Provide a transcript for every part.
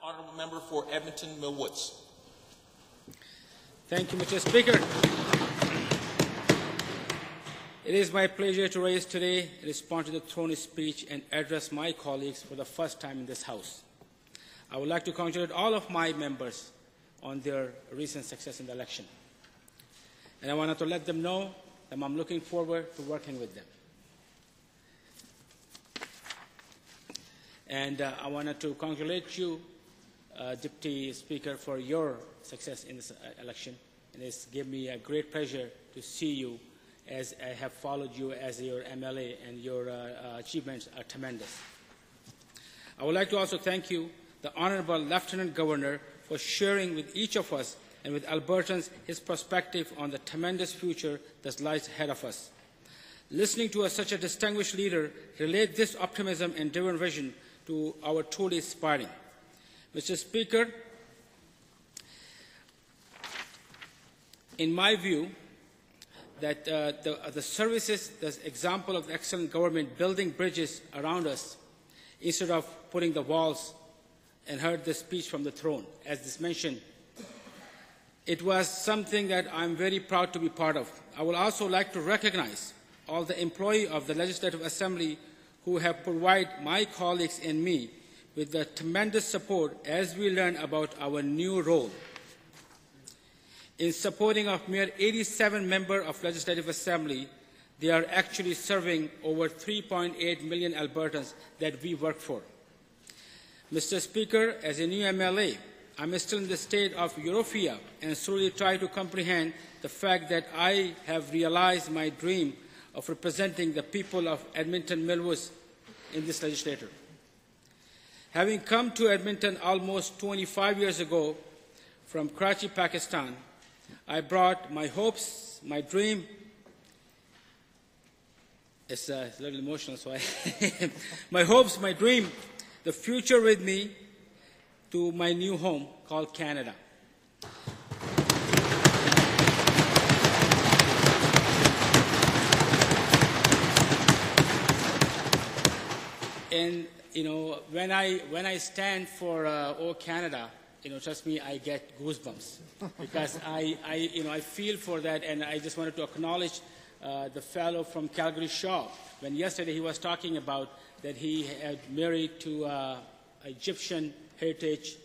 Honourable Member for Edmonton-Mill Woods. Thank you, Mr. Speaker. It is my pleasure to raise today, respond to the throne speech and address my colleagues for the first time in this House. I would like to congratulate all of my members on their recent success in the election. And I wanted to let them know that I'm looking forward to working with them. And I wanted to congratulate you, Deputy Speaker, for your success in this election. And it's given me a great pleasure to see you, as I have followed you as your MLA, and your achievements are tremendous. I would like to also thank you, the Honourable Lieutenant Governor, for sharing with each of us and with Albertans his perspective on the tremendous future that lies ahead of us. Listening to such a distinguished leader relate this optimism and driven vision to our truly inspiring. Mr. Speaker, in my view, that the services, the example of excellent government building bridges around us instead of putting the walls, and heard the speech from the throne, as this mentioned. It was something that I'm very proud to be part of. I would also like to recognize all the employees of the Legislative Assembly who have provided my colleagues and me with the tremendous support as we learn about our new role. In supporting of mere 87 members of Legislative Assembly, they are actually serving over 3.8 million Albertans that we work for. Mr. Speaker, as a new MLA, I'm still in the state of euphoria and slowly try to comprehend the fact that I have realized my dream of representing the people of Edmonton-Mill in this legislature. Having come to Edmonton almost 25 years ago from Karachi, Pakistan, I brought my hopes, my dream. It's a little emotional, so my hopes, my dream, the future with me to my new home called Canada. And when I stand for Oh Canada, trust me, I get goosebumps because I feel for that, and I just wanted to acknowledge the fellow from Calgary, Shaw, when yesterday he was talking about that he had married to Egyptian heritage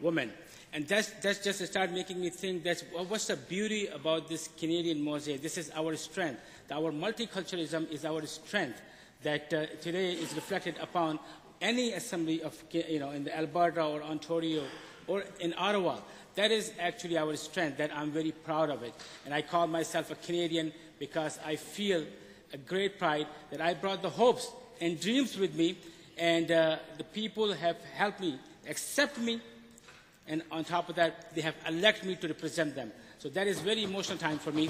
woman. And that's just started making me think that's what's the beauty about this Canadian mosaic. This is our strength. Our multiculturalism is our strength that today is reflected upon any assembly of, in the Alberta or Ontario or in Ottawa. That is actually our strength, that I'm very proud of it. And I call myself a Canadian because I feel a great pride that I brought the hopes and dreams with me, and the people have helped me, accept me, and on top of that, they have elected me to represent them. So that is very emotional time for me.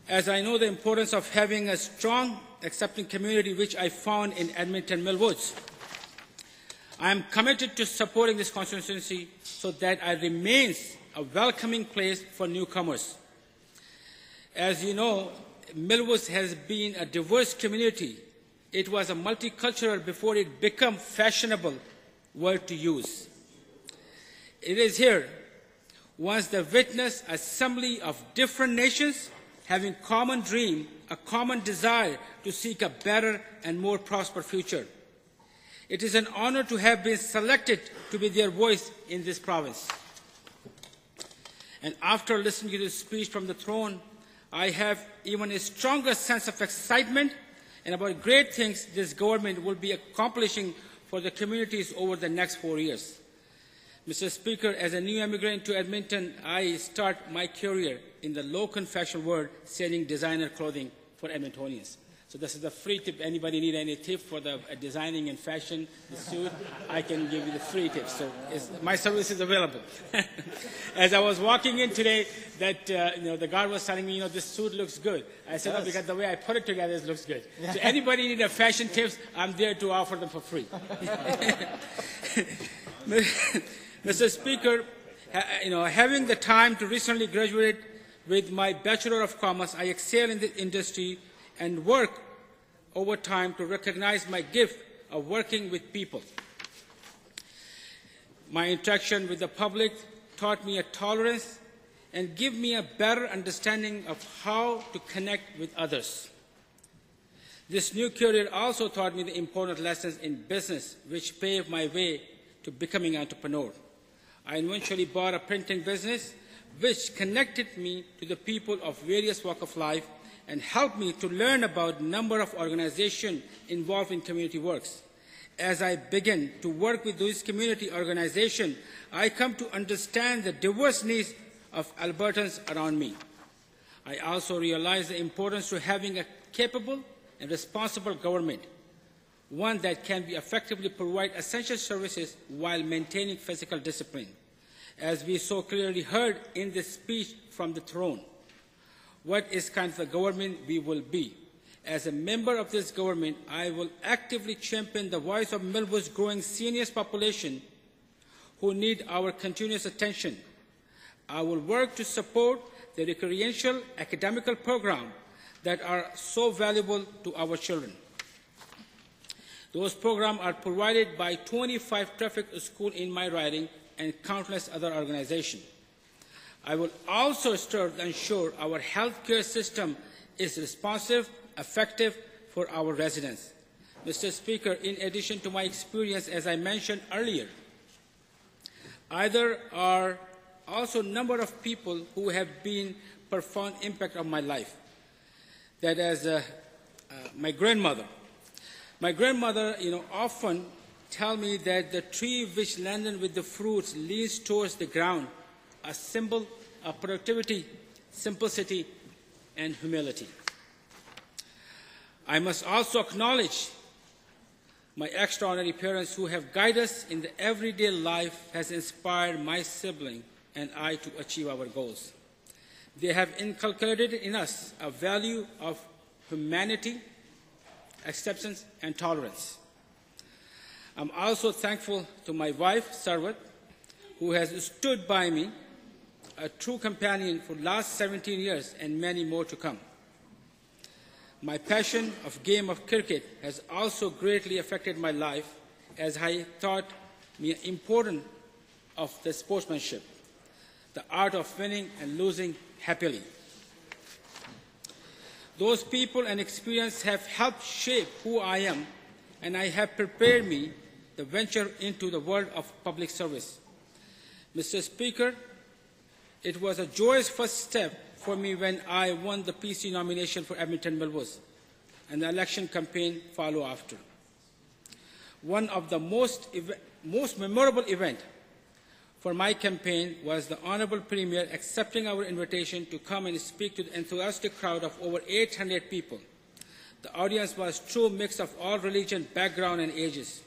As I know the importance of having a strong, accepting community, which I found in Edmonton-Mill, I am committed to supporting this constituency so that it remains a welcoming place for newcomers. As you know, Millwoods has been a diverse community. It was a multicultural before it became fashionable word to use. It is here, once the witness assembly of different nations having common dream, a common desire to seek a better and more prosperous future. It is an honor to have been selected to be their voice in this province. And after listening to this speech from the throne, I have even a stronger sense of excitement and about great things this government will be accomplishing for the communities over the next 4 years. Mr. Speaker, as a new immigrant to Edmonton, I start my career in the local fashion world selling designer clothing for Edmontonians. So this is the free tip. Anybody need any tip for the designing and fashion, the suit? I can give you the free tip. So my service is available. As I was walking in today, that the guard was telling me, this suit looks good. I said, no, because the way I put it together, it looks good. Yeah. So anybody need a fashion tips, I'm there to offer them for free. Mr. Speaker, having the time to recently graduate with my Bachelor of Commerce, I excel in the industry and work over time to recognize my gift of working with people. My interaction with the public taught me a tolerance and gave me a better understanding of how to connect with others. This new career also taught me the important lessons in business, which paved my way to becoming an entrepreneur. I eventually bought a printing business, which connected me to the people of various walks of life and helped me to learn about a number of organizations involved in community works. As I began to work with these community organizations, I come to understand the diverse needs of Albertans around me. I also realized the importance of having a capable and responsible government, one that can effectively provide essential services while maintaining physical discipline. As we so clearly heard in this speech from the throne, what is kind of the government we will be. As a member of this government, I will actively champion the voice of Millwood's growing seniors population who need our continuous attention. I will work to support the recreational academical programs that are so valuable to our children. Those programs are provided by 25 traffic schools in my riding and countless other organizations. I will also strive to ensure our healthcare system is responsive, effective for our residents. Mr. Speaker, in addition to my experience, as I mentioned earlier, there are also a number of people who have been profound impact on my life. That is my grandmother. My grandmother, often tell me that the tree which laden with the fruits leans towards the ground, a symbol of productivity, simplicity, and humility. I must also acknowledge my extraordinary parents who have guided us in the everyday life, has inspired my sibling and I to achieve our goals. They have inculcated in us a value of humanity, acceptance, and tolerance. I'm also thankful to my wife, Sarwat, who has stood by me, a true companion for the last 17 years and many more to come. My passion of game of cricket has also greatly affected my life, as I taught me the importance of the sportsmanship, the art of winning and losing happily. Those people and experience have helped shape who I am, and I have prepared me to venture into the world of public service. Mr. Speaker, it was a joyous first step for me when I won the PC nomination for Edmonton-Mill, and the election campaign followed after. One of the most memorable events for my campaign was the Honourable Premier accepting our invitation to come and speak to the enthusiastic crowd of over 800 people. The audience was a true mix of all religion, background, and ages,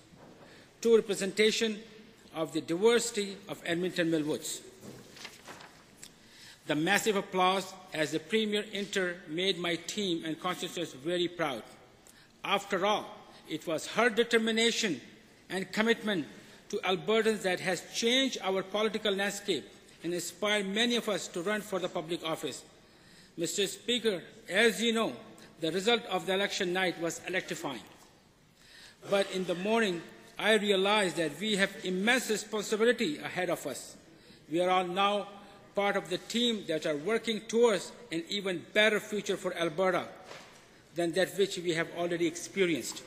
true representation of the diversity of Edmonton-Mill. The massive applause as the Premier entered made my team and constituents very proud. After all, it was her determination and commitment to Albertans that has changed our political landscape and inspired many of us to run for the public office. Mr. Speaker, as you know, the result of the election night was electrifying. But in the morning, I realized that we have immense responsibility ahead of us. We are all now part of the team that are working towards an even better future for Alberta than that which we have already experienced.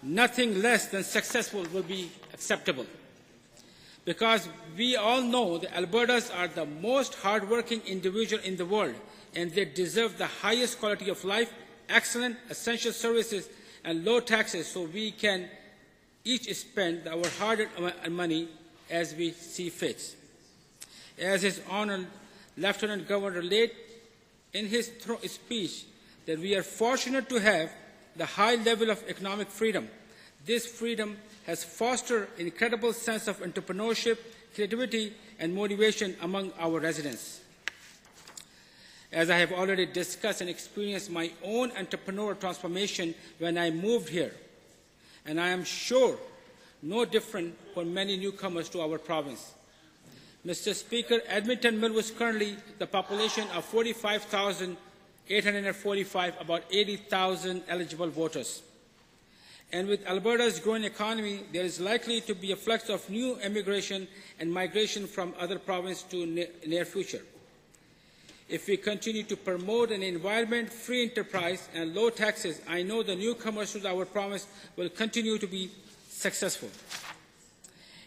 Nothing less than successful will be acceptable, because we all know that Albertans are the most hardworking individual in the world, and they deserve the highest quality of life, excellent essential services, and low taxes, so we can each spend our hard-earned money as we see fit. As His Honour Lieutenant Governor related in his speech, that we are fortunate to have the high level of economic freedom. This freedom has fostered an incredible sense of entrepreneurship, creativity, and motivation among our residents. As I have already discussed and experienced my own entrepreneurial transformation when I moved here, and I am sure no different for many newcomers to our province. Mr. Speaker, Edmonton-Mill was currently the population of 45,000 845, about 80,000 eligible voters. And with Alberta's growing economy, there is likely to be a flux of new immigration and migration from other provinces to near future. If we continue to promote an environment-free enterprise and low taxes, I know the newcomers to our province will continue to be successful.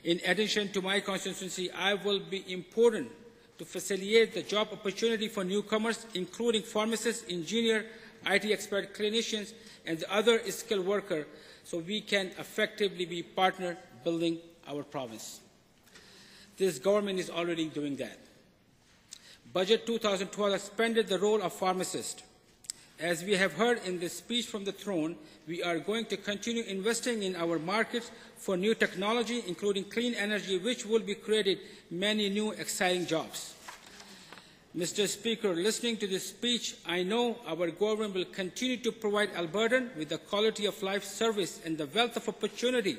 In addition to my constituency, I will be important to facilitate the job opportunity for newcomers, including pharmacists, engineers, IT expert clinicians, and the other skilled workers, so we can effectively be partner building our province. This government is already doing that. Budget 2012 expanded the role of pharmacists. As we have heard in the speech from the throne, we are going to continue investing in our markets for new technology, including clean energy, which will be created many new exciting jobs. Mr. Speaker, listening to this speech, I know our government will continue to provide Albertans with the quality of life service and the wealth of opportunity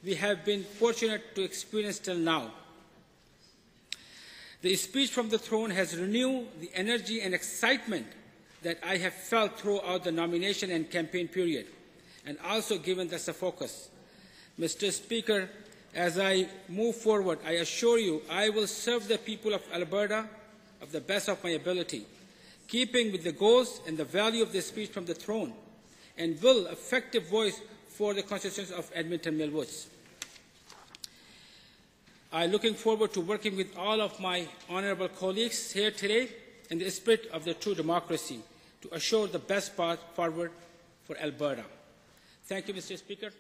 we have been fortunate to experience till now. The speech from the throne has renewed the energy and excitement that I have felt throughout the nomination and campaign period, and also given us a focus. Mr. Speaker, as I move forward, I assure you I will serve the people of Alberta of the best of my ability, keeping with the goals and the value of the speech from the throne, and will effective voice for the constituents of Edmonton-Mill Woods. I'm looking forward to working with all of my honourable colleagues here today in the spirit of the true democracy to assure the best path forward for Alberta. Thank you, Mr. Speaker.